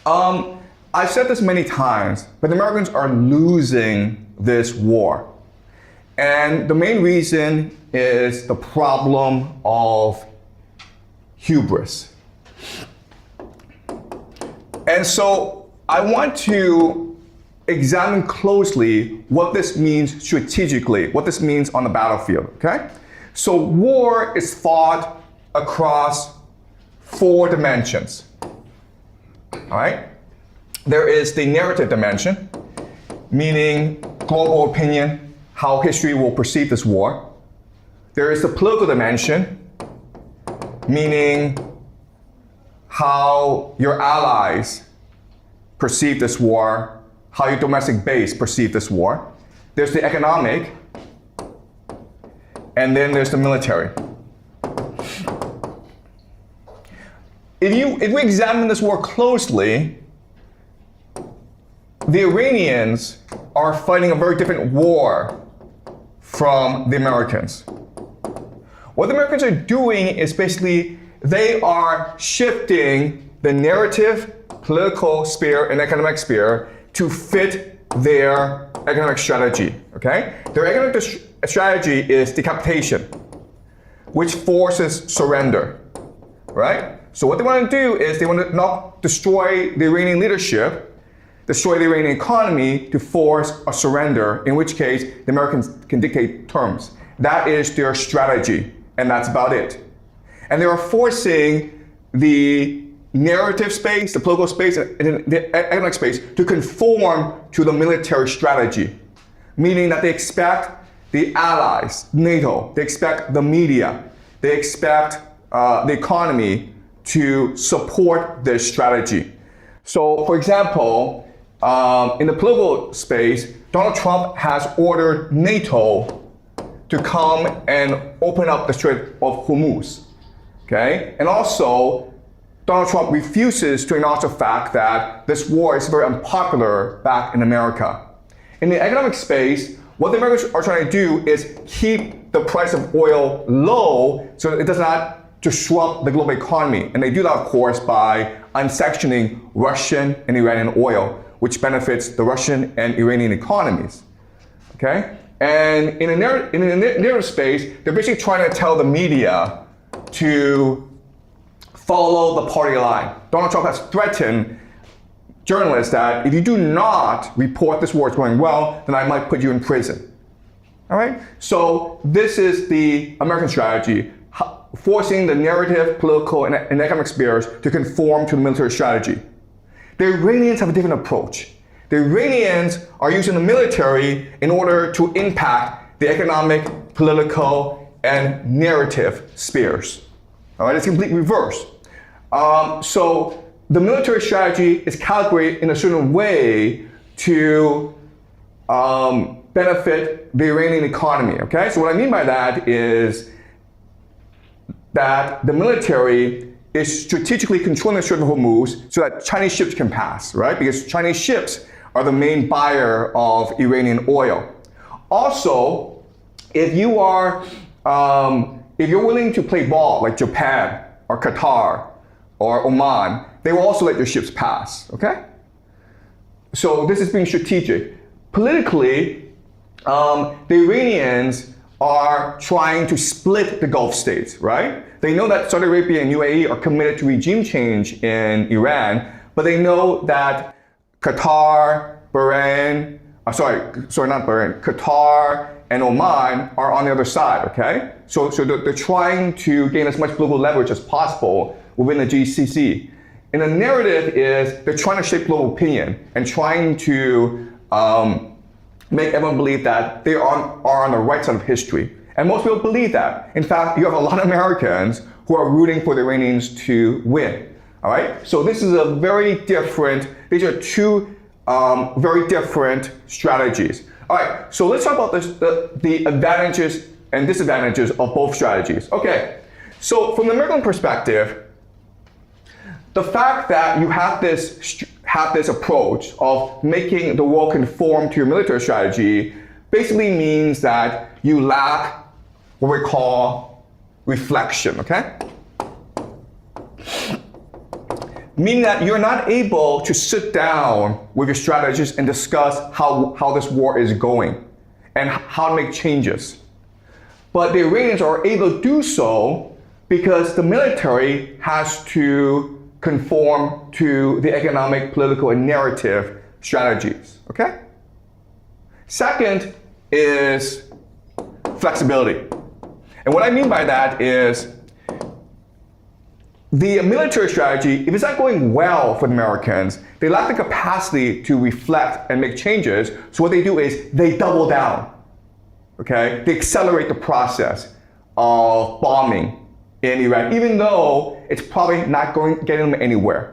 I've said this many times, but the Americans are losing this war. And the main reason is the problem of hubris. And so I want to examine closely what this means strategically, what this means on the battlefield, okay? So war is fought across 4 dimensions, all right? There is the narrative dimension, meaning global opinion, how history will perceive this war. There is the political dimension, meaning how your allies perceive this war, how your domestic base perceive this war. There's the economic, and then there's the military. If we examine this war closely, the Iranians are fighting a very different war from the Americans. What the Americans are doing is basically they are shifting the narrative, political sphere, and economic sphere to fit their economic strategy, okay? Their economic strategy is decapitation, which forces surrender, right? So what they want to do is they want to not destroy the Iranian leadership, destroy the Iranian economy to force a surrender, in which case the Americans can dictate terms. That is their strategy, and that's about it. And they are forcing the narrative space, the political space, and the economic space to conform to the military strategy, meaning that they expect the allies, NATO, they expect the media, they expect the economy to support their strategy. So, for example, in the political space, Donald Trump has ordered NATO to come and open up the Strait of Hormuz, okay? And also, Donald Trump refuses to acknowledge the fact that this war is very unpopular back in America. In the economic space, what the Americans are trying to do is keep the price of oil low so that it does not disrupt the global economy. And they do that, of course, by unsectioning Russian and Iranian oil, which benefits the Russian and Iranian economies, okay? And in a narrative space, they're basically trying to tell the media to follow the party line. Donald Trump has threatened journalists that if you do not report this war is going well, then I might put you in prison, all right? So this is the American strategy, forcing the narrative, political, and economic spheres to conform to the military strategy. The Iranians have a different approach. The Iranians are using the military in order to impact the economic, political, and narrative spheres. All right, it's completely reverse. So the military strategy is calibrated in a certain way to benefit the Iranian economy, okay? So what I mean by that is that the military is strategically controlling the Strait of Hormuz so that Chinese ships can pass, right? Because Chinese ships are the main buyer of Iranian oil. Also, if you're willing to play ball like Japan or Qatar or Oman, they will also let your ships pass, okay? So this is being strategic. Politically, the Iranians are trying to split the Gulf states, right? They know that Saudi Arabia and UAE are committed to regime change in Iran, but they know that Qatar, Bahrain, Qatar and Oman are on the other side, okay? So they're trying to gain as much global leverage as possible within the GCC. And the narrative is they're trying to shape global opinion and trying to make everyone believe that they are on the right side of history. And most people believe that. In fact, you have a lot of Americans who are rooting for the Iranians to win. All right? So this is a very different, these are two very different strategies. All right, so let's talk about the advantages and disadvantages of both strategies. Okay, so from the American perspective, the fact that you have this approach of making the world conform to your military strategy basically means that you lack what we call reflection, okay? meaning that you're not able to sit down with your strategists and discuss how this war is going and how to make changes. But the Iranians are able to do so because the military has to conform to the economic, political, and narrative strategies, okay? Second is flexibility. And what I mean by that is the military strategy, if it's not going well for the Americans, they lack the capacity to reflect and make changes. So what they do is they double down, okay? They accelerate the process of bombing in Iran, even though it's probably not getting them anywhere.